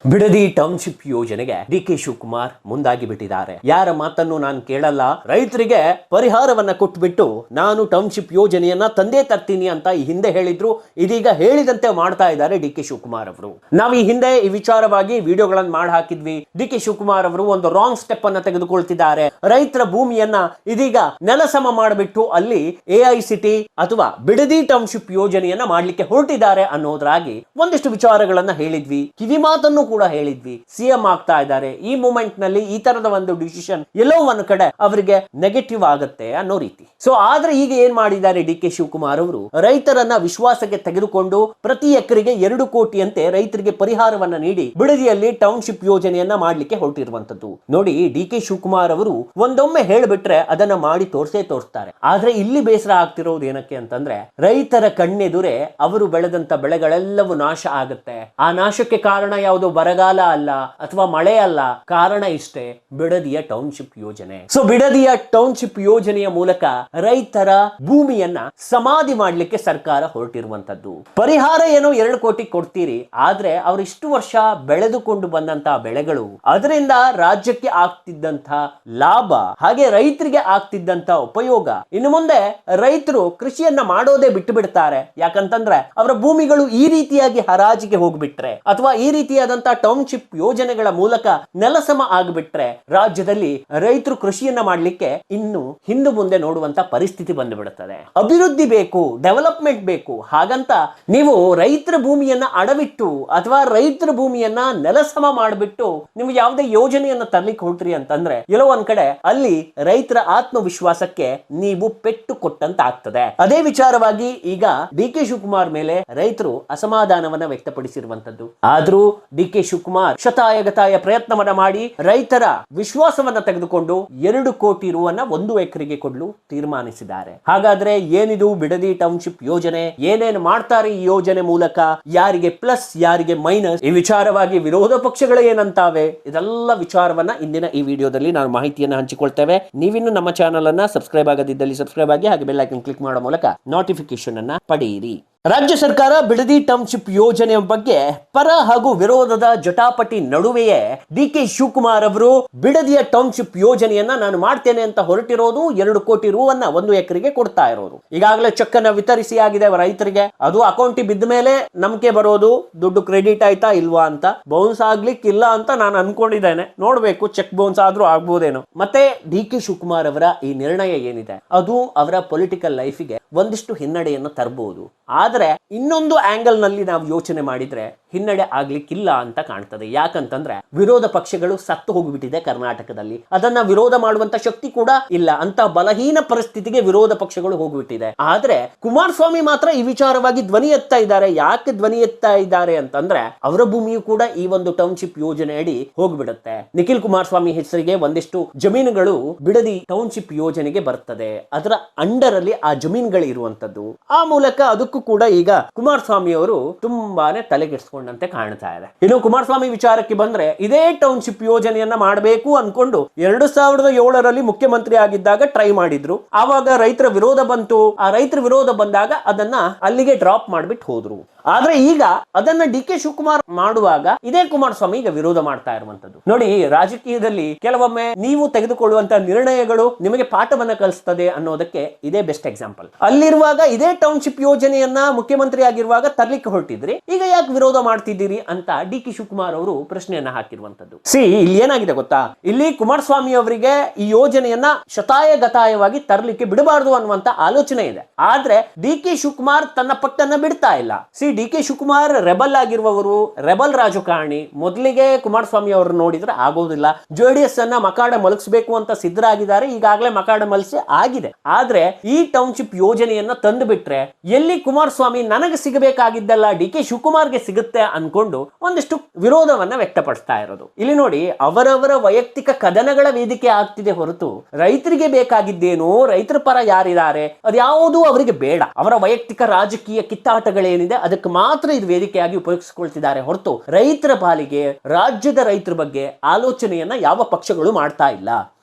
Bidadi township ಯೋಜನೆಗೆ ಡಿ.ಕೆ. ಶಿವಕುಮಾರ್ ಮುಂದಾಗಿ ಬಿಟ್ಟಿದ್ದಾರೆ. ಯಾರ ಮಾತನ್ನು ನಾನು ಕೇಳಲ್ಲ, ರೈತರಿಗೆ ಪರಿಹಾರವನ್ನ ಕೊಟ್ಬಿಟ್ಟು ನಾನು ಟೌನ್ಶಿಪ್ ಯೋಜನೆಯನ್ನ ತಂದೆ ತರ್ತೀನಿ ಅಂತ ಈ ಹಿಂದೆ ಹೇಳಿದ್ರು. ಇದೀಗ ಹೇಳಿದಂತೆ ಮಾಡ್ತಾ ಇದ್ದಾರೆ ಡಿ.ಕೆ. ಶಿವಕುಮಾರ್ ಅವರು. ನಾವು ಈ ಹಿಂದೆ ಈ ವಿಚಾರವಾಗಿ ವಿಡಿಯೋಗಳನ್ನು ಮಾಡಿ ಹಾಕಿದ್ವಿ. ಡಿ.ಕೆ. ಶಿವಕುಮಾರ್ ಅವರು ಒಂದು ರಾಂಗ್ ಸ್ಟೆಪ್ ಅನ್ನ ತೆಗೆದುಕೊಳ್ತಿದ್ದಾರೆ. ರೈತರ ಭೂಮಿಯನ್ನ ಇದೀಗ ನೆಲಸಮ ಮಾಡಿಬಿಟ್ಟು ಅಲ್ಲಿ AICT ಅಥವಾ ಬಿಡದಿ ಟೌನ್ಶಿಪ್ ಯೋಜನೆಯನ್ನ ಮಾಡ್ಲಿಕ್ಕೆ ಹೊರಟಿದ್ದಾರೆ ಅನ್ನೋದ್ರಾಗಿ ಒಂದಿಷ್ಟು ವಿಚಾರಗಳನ್ನ ಹೇಳಿದ್ವಿ. ಕಿವಿ ಮಾತನ್ನು ಕೂಡ ಹೇಳಿದ್ವಿ. ಸಿಎಂ ಆಗ್ತಾ ಇದ್ದಾರೆ. ಈ ಮೂಮೆಂಟ್ ನಲ್ಲಿ ಈ ತರದ ಒಂದು ಡಿಸಿಷನ್ ಎಲ್ಲೋ ಒಂದು ಕಡೆ ಅವರಿಗೆ ನೆಗೆಟಿವ್ ಆಗುತ್ತೆ ಅನ್ನೋ ರೀತಿ. ಸೊ ಆದ್ರೆ ಈಗ ಏನ್ ಮಾಡಿದ್ದಾರೆ ಡಿ.ಕೆ. ಶಿವಕುಮಾರ್ ಅವರು, ರೈತರನ್ನ ವಿಶ್ವಾಸಕ್ಕೆ ತೆಗೆದುಕೊಂಡು ಪ್ರತಿ ಎಕರೆಗೆ 2 ಕೋಟಿಯಂತೆ ರೈತರಿಗೆ ಪರಿಹಾರವನ್ನ ನೀಡಿ ಬಿಡದಿಯಲ್ಲಿ ಟೌನ್ಶಿಪ್ ಯೋಜನೆಯನ್ನ ಮಾಡ್ಲಿಕ್ಕೆ ಹೊರಟಿರುವಂತದ್ದು. ನೋಡಿ, ಡಿ.ಕೆ. ಶಿವಕುಮಾರ್ ಅವರು ಒಂದೊಮ್ಮೆ ಹೇಳ್ಬಿಟ್ರೆ ಅದನ್ನ ಮಾಡಿ ತೋರಿಸ್ತಾರೆ. ಆದ್ರೆ ಇಲ್ಲಿ ಬೇಸರ ಆಗ್ತಿರೋದು ಏನಕ್ಕೆ ಅಂತಂದ್ರೆ, ರೈತರ ಕಣ್ಣೆದುರೇ ಅವರು ಬೆಳೆದಂತ ಬೆಳೆಗಳೆಲ್ಲವೂ ನಾಶ ಆಗುತ್ತೆ. ಆ ನಾಶಕ್ಕೆ ಕಾರಣ ಯಾವುದು? ಬರಗಾಲ ಅಲ್ಲ ಅಥವಾ ಮಳೆ ಅಲ್ಲ. ಕಾರಣ ಇಷ್ಟೇ, ಬಿಡದಿಯ ಟೌನ್ಶಿಪ್ ಯೋಜನೆ. ಸೊ ಬಿಡದಿಯ ಟೌನ್ಶಿಪ್ ಯೋಜನೆಯ ಮೂಲಕ ರೈತರ ಭೂಮಿಯನ್ನ ಸಮಾಧಿ ಮಾಡ್ಲಿಕ್ಕೆ ಸರ್ಕಾರ ಹೊರಟಿರುವಂತದ್ದು. ಪರಿಹಾರ ಏನೋ 2 ಕೋಟಿ ಕೊಡ್ತೀರಿ, ಆದ್ರೆ ಅವ್ರು ಇಷ್ಟು ವರ್ಷ ಬೆಳೆದುಕೊಂಡು ಬಂದಂತ ಬೆಳೆಗಳು, ಅದರಿಂದ ರಾಜ್ಯಕ್ಕೆ ಆಗ್ತಿದ್ದಂತ ಲಾಭ, ಹಾಗೆ ರೈತರಿಗೆ ಆಗ್ತಿದ್ದಂತ ಉಪಯೋಗ, ಇನ್ನು ಮುಂದೆ ರೈತರು ಕೃಷಿಯನ್ನ ಮಾಡೋದೇ ಬಿಟ್ಟು ಬಿಡ್ತಾರೆ. ಯಾಕಂತಂದ್ರೆ ಅವರ ಭೂಮಿಗಳು ಈ ರೀತಿಯಾಗಿ ಹರಾಜಿಗೆ ಹೋಗ್ಬಿಟ್ರೆ ಅಥವಾ ಈ ರೀತಿಯಾದಂತ ಟೌನ್ಶಿಪ್ ಯೋಜನೆಗಳ ಮೂಲಕ ನೆಲಸಮ ಆಗ್ಬಿಟ್ರೆ ರಾಜ್ಯದಲ್ಲಿ ರೈತರು ಕೃಷಿಯನ್ನ ಮಾಡ್ಲಿಕ್ಕೆ ಇನ್ನು ಹಿಂದೆ ಮುಂದೆ ನೋಡುವಂತ ಪರಿಸ್ಥಿತಿ ಬಂದು ಬಿಡುತ್ತದೆ. ಅಭಿವೃದ್ಧಿ ಬೇಕು, ಡೆವಲಪ್ಮೆಂಟ್ ಬೇಕು. ಹಾಗಂತ ನೀವು ರೈತರ ಭೂಮಿಯನ್ನ ಅಡವಿಟ್ಟು ಅಥವಾ ರೈತರ ಭೂಮಿಯನ್ನ ನೆಲಸಮ ಮಾಡಿಬಿಟ್ಟು ನೀವು ಯಾವುದೇ ಯೋಜನೆಯನ್ನ ತರಲಿಕ್ಕೆ ಹೊರಟ್ರಿ ಅಂತಂದ್ರೆ ಎಲ್ಲೋ ಒಂದ್ ಕಡೆ ಅಲ್ಲಿ ರೈತರ ಆತ್ಮವಿಶ್ವಾಸಕ್ಕೆ ನೀವು ಪೆಟ್ಟು ಕೊಟ್ಟಂತ ಆಗ್ತದೆ. ಅದೇ ವಿಚಾರವಾಗಿ ಈಗ ಡಿ.ಕೆ. ಶಿವಕುಮಾರ್ ಮೇಲೆ ರೈತರು ಅಸಮಾಧಾನವನ್ನ ವ್ಯಕ್ತಪಡಿಸಿರುವಂತದ್ದು. ಆದ್ರೂ ಡಿ.ಕೆ. ಶಿವಕುಮಾರ್ ಶತಾಯಗತಾಯ ಪ್ರಯತ್ನವನ್ನ ಮಾಡಿ ರೈತರ ವಿಶ್ವಾಸವನ್ನ ತೆಗೆದುಕೊಂಡು 2 ಕೋಟಿ ರೂವನ್ನ 1 ಎಕರೆಗೆ ಕೊಡಲು ತೀರ್ಮಾನಿಸಿದ್ದಾರೆ. ಹಾಗಾದ್ರೆ ಏನಿದು ಬಿಡದಿ ಟೌನ್ಶಿಪ್ ಯೋಜನೆ? ಏನೇನು ಮಾಡ್ತಾರೆ ಈ ಯೋಜನೆ ಮೂಲಕ? ಯಾರಿಗೆ ಪ್ಲಸ್, ಯಾರಿಗೆ ಮೈನಸ್? ಈ ವಿಚಾರವಾಗಿ ವಿರೋಧ ಪಕ್ಷಗಳು ಏನಂತಾವೆ? ಇದೆಲ್ಲ ವಿಚಾರವನ್ನ ಇಂದಿನ ಈ ವಿಡಿಯೋದಲ್ಲಿ ನಾವು ಮಾಹಿತಿಯನ್ನು ಹಂಚಿಕೊಳ್ತೇವೆ. ನೀವಿನ್ನು ನಮ್ಮ ಚಾನೆಲ್ ಅನ್ನ ಸಬ್ಸ್ಕ್ರೈಬ್ ಆಗದಿದ್ದಲ್ಲಿ ಸಬ್ಸ್ಕ್ರೈಬ್ ಆಗಿ, ಹಾಗೆ ಬೆಲ್ ಐಕಾನ್ ಕ್ಲಿಕ್ ಮಾಡೋ ಮೂಲಕ ನೋಟಿಫಿಕೇಶನ್ ಅನ್ನ ಪಡೆಯಿರಿ. ರಾಜ್ಯ ಸರ್ಕಾರ ಬಿಡದಿ ಟೌನ್ಶಿಪ್ ಯೋಜನೆಯ ಬಗ್ಗೆ ಪರ ಹಾಗೂ ವಿರೋಧದ ಜಟಾಪಟಿ ನಡುವೆಯೇ ಡಿ.ಕೆ. ಶಿವಕುಮಾರ್ ಅವರು ಬಿಡದಿಯ ಟೌನ್ಶಿಪ್ ಯೋಜನೆಯನ್ನ ನಾನು ಮಾಡ್ತೇನೆ ಅಂತ ಹೊರಟಿರೋದು. 2 ಕೋಟಿ ರೂವನ್ನ 1 ಎಕರೆಗೆ ಕೊಡ್ತಾ ಇರೋದು. ಈಗಾಗಲೇ ಚೆಕ್ ಅನ್ನ ವಿತರಿಸಿ ಆಗಿದೆ ರೈತರಿಗೆ. ಅದು ಅಕೌಂಟಿಗೆ ಬಿದ್ದ ಮೇಲೆ ನಂಬಿಕೆ ಬರೋದು, ದುಡ್ಡು ಕ್ರೆಡಿಟ್ ಆಯ್ತಾ ಇಲ್ವಾ ಅಂತ. ಬೌನ್ಸ್ ಆಗ್ಲಿಕ್ಕಿಲ್ಲ ಅಂತ ನಾನು ಅನ್ಕೊಂಡಿದ್ದೇನೆ. ನೋಡ್ಬೇಕು, ಚೆಕ್ ಬೌನ್ಸ್ ಆದ್ರೂ ಆಗ್ಬೋದೇನೋ. ಮತ್ತೆ ಡಿ.ಕೆ. ಶಿವಕುಮಾರ್ ಅವರ ಈ ನಿರ್ಣಯ ಏನಿದೆ ಅದು ಅವರ ಪೊಲಿಟಿಕಲ್ ಲೈಫಿಗೆ ಒಂದಿಷ್ಟು ಹಿನ್ನಡೆಯನ್ನು ತರಬಹುದು. ಆದ್ರೆ ಇನ್ನೊಂದು ಆಂಗಲ್ ನಲ್ಲಿ ನಾವು ಯೋಚನೆ ಮಾಡಿದ್ರೆ ಹಿನ್ನಡೆ ಆಗ್ಲಿಕ್ಕಿಲ್ಲ ಅಂತ ಕಾಣ್ತದೆ. ಯಾಕಂತಂದ್ರೆ ವಿರೋಧ ಪಕ್ಷಗಳು ಸತ್ತು ಹೋಗ್ಬಿಟ್ಟಿದೆ ಕರ್ನಾಟಕದಲ್ಲಿ. ಅದನ್ನ ವಿರೋಧ ಮಾಡುವಂತ ಶಕ್ತಿ ಕೂಡ ಇಲ್ಲ. ಅಂತ ಬಲಹೀನ ಪರಿಸ್ಥಿತಿಗೆ ವಿರೋಧ ಪಕ್ಷಗಳು ಹೋಗ್ಬಿಟ್ಟಿದೆ. ಆದ್ರೆ ಕುಮಾರಸ್ವಾಮಿ ಮಾತ್ರ ಈ ವಿಚಾರವಾಗಿ ಧ್ವನಿ ಎತ್ತಾ ಇದ್ದಾರೆ. ಯಾಕೆ ಧ್ವನಿ ಎತ್ತಾ ಇದ್ದಾರೆ ಅಂತಂದ್ರೆ, ಅವರ ಭೂಮಿಯು ಕೂಡ ಈ ಒಂದು ಟೌನ್ಶಿಪ್ ಯೋಜನೆ ಅಡಿ ಹೋಗ್ಬಿಡುತ್ತೆ. ನಿಖಿಲ್ ಕುಮಾರಸ್ವಾಮಿ ಹೆಸರಿಗೆ ಒಂದಿಷ್ಟು ಜಮೀನುಗಳು ಬಿಡದಿ ಟೌನ್ಶಿಪ್ ಯೋಜನೆಗೆ ಬರ್ತದೆ. ಅದರ ಅಂಡರ್ ಅಲ್ಲಿ ಆ ಜಮೀನುಗಳು ಇರುವಂತದ್ದು. ಆ ಮೂಲಕ ಅದಕ್ಕೂ ಕೂಡ ಈಗ ಕುಮಾರಸ್ವಾಮಿ ಅವರು ತುಂಬಾನೇ ತಲೆಗೆಡಿಸಿಕೊಂಡಂತೆ ಕಾಣ್ತಾ ಇದೆ. ಇನ್ನು ಕುಮಾರಸ್ವಾಮಿ ವಿಚಾರಕ್ಕೆ ಬಂದ್ರೆ, ಇದೇ ಟೌನ್ಶಿಪ್ ಯೋಜನೆಯನ್ನ ಮಾಡಬೇಕು ಅನ್ಕೊಂಡು 2007ರಲ್ಲಿ ಮುಖ್ಯಮಂತ್ರಿ ಆಗಿದ್ದಾಗ ಟ್ರೈ ಮಾಡಿದ್ರು. ಆವಾಗ ರೈತರ ವಿರೋಧ ಬಂತು. ಆ ರೈತರ ವಿರೋಧ ಬಂದಾಗ ಅದನ್ನ ಅಲ್ಲಿಗೆ ಡ್ರಾಪ್ ಮಾಡ್ಬಿಟ್ಟು ಹೋದ್ರು. ಆದ್ರೆ ಈಗ ಅದನ್ನ ಡಿ.ಕೆ. ಶಿವಕುಮಾರ್ ಮಾಡುವಾಗ ಇದೇ ಕುಮಾರಸ್ವಾಮಿ ಈಗ ವಿರೋಧ ಮಾಡ್ತಾ ಇರುವಂತದ್ದು. ನೋಡಿ, ರಾಜಕೀಯದಲ್ಲಿ ಕೆಲವೊಮ್ಮೆ ನೀವು ತೆಗೆದುಕೊಳ್ಳುವಂತ ನಿರ್ಣಯಗಳು ನಿಮಗೆ ಪಾಠವನ್ನ ಕಲಿಸ್ತದೆ ಅನ್ನೋದಕ್ಕೆ ಇದೇ ಬೆಸ್ಟ್ ಎಕ್ಸಾಂಪಲ್. ಅಲ್ಲಿರುವಾಗ ಇದೇ ಟೌನ್ಶಿಪ್ ಯೋಜನೆಯನ್ನ ಮುಖ್ಯಮಂತ್ರಿ ಆಗಿರುವಾಗ ತರ್ಲಿಕ್ಕೆ ಹೊರಟಿದ್ರಿ, ಈಗ ಯಾಕೆ ವಿರೋಧ ಮಾಡ್ತಿದ್ದೀರಿ ಅಂತ ಡಿ.ಕೆ. ಶಿವಕುಮಾರ್ ಅವರು ಪ್ರಶ್ನೆಯನ್ನ ಹಾಕಿರುವಂತದ್ದು. ಇಲ್ಲಿ ಏನಾಗಿದೆ ಗೊತ್ತಾ, ಇಲ್ಲಿ ಕುಮಾರಸ್ವಾಮಿ ಅವರಿಗೆ ಈ ಯೋಜನೆಯನ್ನ ಶತಾಯಗತಾಯವಾಗಿ ತರಲಿಕ್ಕೆ ಬಿಡಬಾರದು ಅನ್ನುವಂತ ಆಲೋಚನೆ ಇದೆ. ಆದ್ರೆ ಡಿ.ಕೆ. ಶಿವಕುಮಾರ್ ತನ್ನ ಪಟ್ಟನ್ನ ಬಿಡ್ತಾ ಇಲ್ಲ. ಡಿ.ಕೆ. ಶಿವಕುಮಾರ್ ರೆಬಲ್ ಆಗಿರುವವರು, ರೆಬಲ್ ರಾಜಕಾರಣಿ. ಮೊದಲಿಗೆ ಕುಮಾರಸ್ವಾಮಿ ಅವರು ನೋಡಿದ್ರೆ ಆಗೋದಿಲ್ಲ. JDS ಅನ್ನ ಮಕಾಡೆ ಮಲಗಿಸಬೇಕು ಅಂತ ಸಿದ್ಧರಾಗಿದ್ದಾರೆ. ಈಗಾಗಲೇ ಮಕಾಡೆ ಮಲಸಿ ಆಗಿದೆ. ಆದ್ರೆ ಈ ಟೌನ್ಶಿಪ್ ಯೋಜನೆಯನ್ನ ತಂದು ಬಿಟ್ರೆ ಎಲ್ಲಿ ಕುಮಾರಸ್ವಾಮಿ ನನಗೆ ಸಿಗಬೇಕಾಗಿದ್ದಲ್ಲ ಡಿ.ಕೆ. ಶಿವಕುಮಾರ್ಗೆ ಸಿಗುತ್ತೆ ಅನ್ಕೊಂಡು ಒಂದಿಷ್ಟು ವಿರೋಧವನ್ನ ವ್ಯಕ್ತಪಡಿಸ್ತಾ ಇರೋದು. ಇಲ್ಲಿ ನೋಡಿ, ಅವರವರ ವೈಯಕ್ತಿಕ ಕದನಗಳ ವೇದಿಕೆ ಆಗ್ತಿದೆ ಹೊರತು ರೈತರಿಗೆ ಬೇಕಾಗಿದ್ದೇನು, ರೈತರ ಪರ ಯಾರಿದ್ದಾರೆ ಅದ್ಯಾವುದೂ ಅವರಿಗೆ ಬೇಡ. ಅವರ ವೈಯಕ್ತಿಕ ರಾಜಕೀಯ ಕಿತ್ತಾಟಗಳೇನಿದೆ ಅದಕ್ಕೆ ಮಾತ್ರ ಇದು ವೇದಿಕೆಯಾಗಿ ಉಪಯೋಗಿಸಿಕೊಳ್ತಿದ್ದಾರೆ ಹೊರತು ರೈತರ ಪಾಲಿಗೆ, ರಾಜ್ಯದ ರೈತರ ಬಗ್ಗೆ ಆಲೋಚನೆಯನ್ನ ಯಾವ ಪಕ್ಷಗಳು ಮಾಡ್ತಾ ಇಲ್ಲ.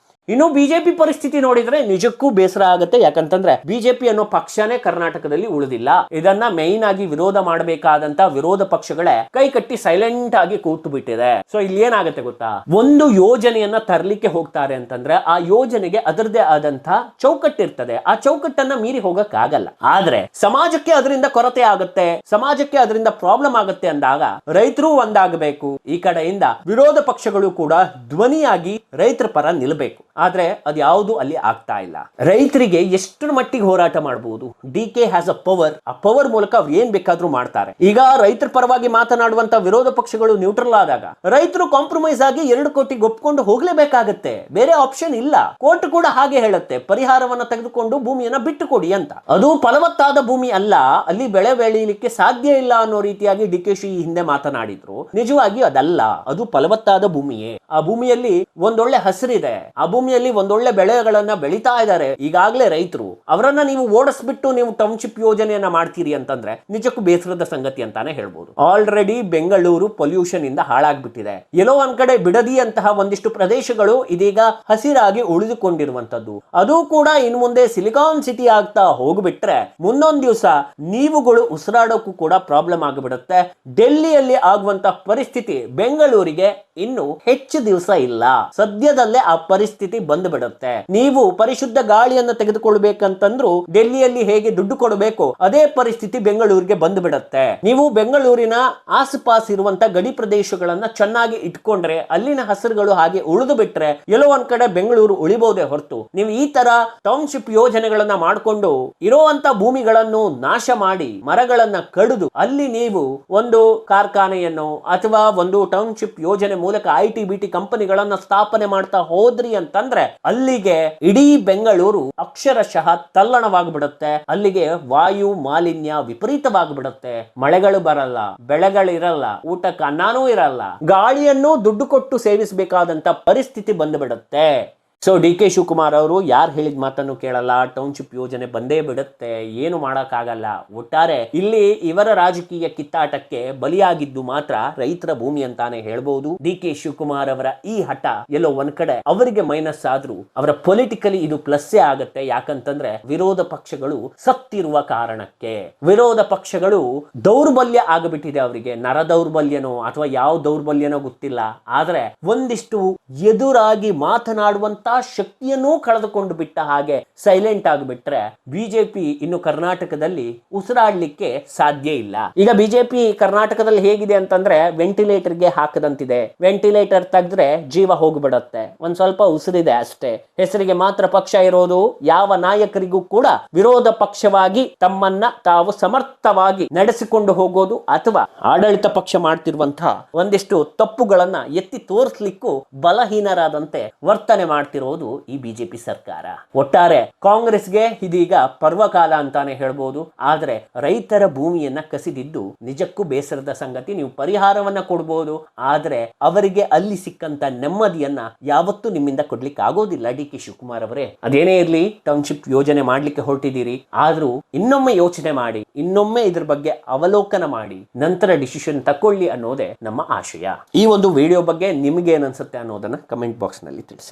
ಇನ್ನು ಬಿಜೆಪಿ ಪರಿಸ್ಥಿತಿ ನೋಡಿದ್ರೆ ನಿಜಕ್ಕೂ ಬೇಸರ ಆಗುತ್ತೆ. ಯಾಕಂತಂದ್ರೆ ಬಿಜೆಪಿ ಅನ್ನೋ ಪಕ್ಷನೇ ಕರ್ನಾಟಕದಲ್ಲಿ ಉಳಿದಿಲ್ಲ. ಇದನ್ನ ಮೈನ್ ಆಗಿ ವಿರೋಧ ಮಾಡಬೇಕಾದಂತ ವಿರೋಧ ಪಕ್ಷಗಳೇ ಕೈ ಕಟ್ಟಿ ಸೈಲೆಂಟ್ ಆಗಿ ಕೂತು ಬಿಟ್ಟಿದೆ. ಸೊ ಇಲ್ಲಿ ಏನಾಗುತ್ತೆ ಗೊತ್ತಾ, ಒಂದು ಯೋಜನೆಯನ್ನ ತರಲಿಕ್ಕೆ ಹೋಗ್ತಾರೆ ಅಂತಂದ್ರೆ ಆ ಯೋಜನೆಗೆ ಅದರದೇ ಆದಂತ ಚೌಕಟ್ಟಿರ್ತದೆ. ಆ ಚೌಕಟ್ಟನ್ನ ಮೀರಿ ಹೋಗಕ್ ಆಗಲ್ಲ. ಆದ್ರೆ ಸಮಾಜಕ್ಕೆ ಅದರಿಂದ ಕೊರತೆ ಆಗುತ್ತೆ, ಸಮಾಜಕ್ಕೆ ಅದರಿಂದ ಪ್ರಾಬ್ಲಮ್ ಆಗುತ್ತೆ ಅಂದಾಗ ರೈತರು ಒಂದಾಗಬೇಕು. ಈ ಕಡೆಯಿಂದ ವಿರೋಧ ಪಕ್ಷಗಳು ಕೂಡ ಧ್ವನಿಯಾಗಿ ರೈತರ ಪರ ನಿಲ್ಲಬೇಕು. ಆದ್ರೆ ಅದ್ಯಾವುದು ಅಲ್ಲಿ ಆಗ್ತಾ ಇಲ್ಲ. ರೈತರಿಗೆ ಎಷ್ಟರ ಮಟ್ಟಿಗೆ ಹೋರಾಟ ಮಾಡಬಹುದು. DK has a power. ಆ ಪವರ್ ಮೂಲಕ ಅವ್ರು ಏನ್ ಬೇಕಾದ್ರೂ ಮಾಡ್ತಾರೆ. ಈಗ ರೈತರ ಪರವಾಗಿ ಮಾತನಾಡುವಂತ ವಿರೋಧ ಪಕ್ಷಗಳು ನ್ಯೂಟ್ರಲ್ ಆದಾಗ ರೈತರು ಕಾಂಪ್ರಮೈಸ್ ಆಗಿ 2 ಕೋಟಿಗೆ ಒಪ್ಕೊಂಡು ಹೋಗ್ಲೇಬೇಕಾಗತ್ತೆ. ಬೇರೆ ಆಪ್ಷನ್ ಇಲ್ಲ. ಕೋರ್ಟ್ ಕೂಡ ಹಾಗೆ ಹೇಳುತ್ತೆ, ಪರಿಹಾರವನ್ನ ತೆಗೆದುಕೊಂಡು ಭೂಮಿಯನ್ನ ಬಿಟ್ಟು ಕೊಡಿ ಅಂತ. ಅದು ಫಲವತ್ತಾದ ಭೂಮಿ ಅಲ್ಲ, ಅಲ್ಲಿ ಬೆಳೆ ಬೆಳೀಲಿಕ್ಕೆ ಸಾಧ್ಯ ಇಲ್ಲ ಅನ್ನೋ ರೀತಿಯಾಗಿ ಡಿಕೆಶಿ ಹಿಂದೆ ಮಾತನಾಡಿದ್ರು. ನಿಜವಾಗಿ ಅದಲ್ಲ, ಅದು ಫಲವತ್ತಾದ ಭೂಮಿಯೇ. ಆ ಭೂಮಿಯಲ್ಲಿ ಒಂದೊಳ್ಳೆ ಹಸಿರಿದೆ, ಆ ಭೂಮಿಯಲ್ಲಿ ಒಂದೊಳ್ಳೆ ಬೆಳೆಗಳನ್ನ ಬೆಳೀತಾ ಇದ್ದಾರೆ ಈಗಾಗಲೇ ರೈತರು. ಅವರನ್ನ ನೀವು ಓಡಿಸ್ಬಿಟ್ಟು ನೀವು ಟೌನ್ಶಿಪ್ ಯೋಜನೆಯನ್ನ ಮಾಡ್ತೀರಿ ಅಂತಂದ್ರೆ ನಿಜಕ್ಕೂ ಬೇಸರದ ಸಂಗತಿ ಅಂತಾನೆ ಹೇಳ್ಬೋದು. ಆಲ್ರೆಡಿ ಬೆಂಗಳೂರು ಪೊಲ್ಯೂಷನ್ ಇಂದ ಹಾಳಾಗ್ಬಿಟ್ಟಿದೆ. ಎಲ್ಲೋ ಒಂದ್ ಕಡೆ ಬಿಡದಿ ಅಂತಹ ಒಂದಿಷ್ಟು ಪ್ರದೇಶಗಳು ಇದೀಗ ಹಸಿರಾಗಿ ಉಳಿದುಕೊಂಡಿರುವಂತದ್ದು. ಅದು ಕೂಡ ಇನ್ನು ಮುಂದೆ ಸಿಲಿಕಾನ್ ಸಿಟಿ ಆಗ್ತಾ ಹೋಗ್ಬಿಟ್ರೆ ಮುಂದೊಂದ್ ದಿವಸ ನೀವುಗಳು ಉಸಿರಾಡೋಕ್ಕೂ ಕೂಡ ಪ್ರಾಬ್ಲಮ್ ಆಗಿಬಿಡುತ್ತೆ. ಡೆಲ್ಲಿಯಲ್ಲಿ ಆಗುವಂತ ಪರಿಸ್ಥಿತಿ ಬೆಂಗಳೂರಿಗೆ ಇನ್ನು ಹೆಚ್ಚು ದಿವಸ ಇಲ್ಲ. ಸದ್ಯದಲ್ಲೇ ಆ ಪರಿಸ್ಥಿತಿ ಬಂದು ಬಿಡುತ್ತೆ. ನೀವು ಪರಿಶುದ್ಧ ಗಾಳಿಯನ್ನು ತೆಗೆದುಕೊಳ್ಬೇಕಂತಂದ್ರೂ ಡೆಲ್ಲಿಯಲ್ಲಿ ಹೇಗೆ ದುಡ್ಡು ಕೊಡಬೇಕು ಅದೇ ಪರಿಸ್ಥಿತಿ ಬೆಂಗಳೂರಿಗೆ ಬಂದು ಬಿಡುತ್ತೆ. ನೀವು ಬೆಂಗಳೂರಿನ ಆಸುಪಾಸು ಇರುವಂತ ಗಡಿ ಪ್ರದೇಶಗಳನ್ನ ಚೆನ್ನಾಗಿ ಇಟ್ಕೊಂಡ್ರೆ, ಅಲ್ಲಿನ ಹಸಿರುಗಳು ಹಾಗೆ ಉಳಿದು ಬಿಟ್ರೆ ಎಲ್ಲೋ ಒಂದ್ ಕಡೆ ಬೆಂಗಳೂರು ಉಳಿಬಹುದೇ ಹೊರತು ನೀವು ಈ ತರ ಟೌನ್ಶಿಪ್ ಯೋಜನೆಗಳನ್ನ ಮಾಡಿಕೊಂಡು ಇರುವಂತ ಭೂಮಿಗಳನ್ನು ನಾಶ ಮಾಡಿ ಮರಗಳನ್ನ ಕಡಿದು ಅಲ್ಲಿ ನೀವು ಒಂದು ಕಾರ್ಖಾನೆಯನ್ನು ಅಥವಾ ಒಂದು ಟೌನ್ಶಿಪ್ ಯೋಜನೆ ಮೂಲಕ ಐಟಿ ಬಿಟಿ ಕಂಪನಿಗಳನ್ನ ಸ್ಥಾಪನೆ ಮಾಡ್ತಾ ಹೋದ್ರಿ ಅಂತಂದ್ರೆ ಅಲ್ಲಿಗೆ ಇಡೀ ಬೆಂಗಳೂರು ಅಕ್ಷರಶಃ ತಲ್ಲಣವಾಗ್ಬಿಡುತ್ತೆ. ಅಲ್ಲಿಗೆ ವಾಯು ಮಾಲಿನ್ಯ ವಿಪರೀತವಾಗ್ಬಿಡುತ್ತೆ. ಮಳೆಗಳು ಬರಲ್ಲ, ಬೆಳೆಗಳಿರಲ್ಲ, ಊಟಕ್ಕೆ ಅನ್ನನೂ ಇರಲ್ಲ, ಗಾಳಿಯನ್ನು ದುಡ್ಡು ಕೊಟ್ಟು ಸೇವಿಸಬೇಕಾದಂತ ಪರಿಸ್ಥಿತಿ ಬಂದುಬಿಡುತ್ತೆ. ಸೊ ಡಿ ಕೆ ಶಿವಕುಮಾರ್ ಅವರು ಯಾರು ಹೇಳಿದ ಮಾತನ್ನು ಕೇಳಲ್ಲ. ಟೌನ್ಶಿಪ್ ಯೋಜನೆ ಬಂದೇ ಬಿಡುತ್ತೆ, ಏನು ಮಾಡಕ್ಕಾಗಲ್ಲ. ಒಟ್ಟಾರೆ ಇಲ್ಲಿ ಇವರ ರಾಜಕೀಯ ಕಿತ್ತಾಟಕ್ಕೆ ಬಲಿಯಾಗಿದ್ದು ಮಾತ್ರ ರೈತರ ಭೂಮಿ ಅಂತಾನೆ ಹೇಳ್ಬಹುದು. ಡಿ ಕೆ ಶಿವಕುಮಾರ್ ಅವರ ಈ ಹಠ ಎಲ್ಲೋ ಒಂದ್ ಕಡೆ ಅವರಿಗೆ ಮೈನಸ್ ಆದ್ರೂ ಅವರ ಪೊಲಿಟಿಕಲಿ ಇದು ಪ್ಲಸ್ಸೇ ಆಗತ್ತೆ. ಯಾಕಂತಂದ್ರೆ ವಿರೋಧ ಪಕ್ಷಗಳು ಸತ್ತಿರುವ ಕಾರಣಕ್ಕೆ ವಿರೋಧ ಪಕ್ಷಗಳು ದೌರ್ಬಲ್ಯ ಆಗಿಬಿಟ್ಟಿದೆ. ಅವರಿಗೆ ನರ ದೌರ್ಬಲ್ಯನೋ ಅಥವಾ ಯಾವ ದೌರ್ಬಲ್ಯನೋ ಗೊತ್ತಿಲ್ಲ. ಆದ್ರೆ ಒಂದಿಷ್ಟು ಎದುರಾಗಿ ಮಾತನಾಡುವಂತ ಶಕ್ತಿಯನ್ನು ಕಳೆದುಕೊಂಡು ಬಿಟ್ಟ ಹಾಗೆ ಸೈಲೆಂಟ್ ಆಗಿಬಿಟ್ರೆ ಬಿಜೆಪಿ ಇನ್ನು ಕರ್ನಾಟಕದಲ್ಲಿ ಉಸಿರಾಡ್ಲಿಕ್ಕೆ ಸಾಧ್ಯ ಇಲ್ಲ. ಈಗ ಬಿಜೆಪಿ ಕರ್ನಾಟಕದಲ್ಲಿ ಹೇಗಿದೆ ಅಂತಂದ್ರೆ ವೆಂಟಿಲೇಟರ್ ಗೆ ಹಾಕದಂತಿದೆ. ವೆಂಟಿಲೇಟರ್ ತೆಗೆದ್ರೆ ಜೀವ ಹೋಗ್ಬಿಡತ್ತೆ, ಒಂದ್ ಸ್ವಲ್ಪ ಉಸಿರಿದೆ ಅಷ್ಟೇ. ಹೆಸರಿಗೆ ಮಾತ್ರ ಪಕ್ಷ ಇರೋದು. ಯಾವ ನಾಯಕರಿಗೂ ಕೂಡ ವಿರೋಧ ಪಕ್ಷವಾಗಿ ತಮ್ಮನ್ನ ತಾವು ಸಮರ್ಥವಾಗಿ ನಡೆಸಿಕೊಂಡು ಹೋಗೋದು ಅಥವಾ ಆಡಳಿತ ಪಕ್ಷ ಮಾಡ್ತಿರುವಂತಹ ಒಂದಿಷ್ಟು ತಪ್ಪುಗಳನ್ನ ಎತ್ತಿ ತೋರಿಸ್ಲಿಕ್ಕೂ ಬಲಹೀನರಾದಂತೆ ವರ್ತನೆ ಮಾಡ್ತಿರೋದು ಈ ಬಿಜೆಪಿ ಸರ್ಕಾರ. ಒಟ್ಟಾರೆ ಕಾಂಗ್ರೆಸ್ಗೆ ಇದೀಗ ಪರ್ವಕಾಲ ಅಂತಾನೆ ಹೇಳ್ಬೋದು. ಆದ್ರೆ ರೈತರ ಭೂಮಿಯನ್ನ ಕಸಿದಿದ್ದು ನಿಜಕ್ಕೂ ಬೇಸರದ ಸಂಗತಿ. ನೀವು ಪರಿಹಾರವನ್ನ ಕೊಡ್ಬೋದು, ಆದ್ರೆ ಅವರಿಗೆ ಅಲ್ಲಿ ಸಿಕ್ಕಂತ ನೆಮ್ಮದಿಯನ್ನ ಯಾವತ್ತೂ ನಿಮ್ಮಿಂದ ಕೊಡ್ಲಿಕ್ಕೆ ಆಗೋದಿಲ್ಲ. ಡಿ ಕೆ ಶಿವಕುಮಾರ್ ಅವರೇ, ಅದೇನೇ ಇರ್ಲಿ, ಟೌನ್ಶಿಪ್ ಯೋಜನೆ ಮಾಡ್ಲಿಕ್ಕೆ ಹೊರಟಿದ್ದೀರಿ, ಆದ್ರೂ ಇನ್ನೊಮ್ಮೆ ಯೋಚನೆ ಮಾಡಿ, ಇನ್ನೊಮ್ಮೆ ಇದ್ರ ಬಗ್ಗೆ ಅವಲೋಕನ ಮಾಡಿ ನಂತರ ಡಿಸಿಷನ್ ತಕೊಳ್ಳಿ ಅನ್ನೋದೇ ನಮ್ಮ ಆಶಯ. ಈ ಒಂದು ವಿಡಿಯೋ ಬಗ್ಗೆ ನಿಮ್ಗೆ ಏನನ್ಸುತ್ತೆ ಅನ್ನೋದನ್ನ ಕಮೆಂಟ್ ಬಾಕ್ಸ್ ನಲ್ಲಿ ತಿಳಿಸಿ.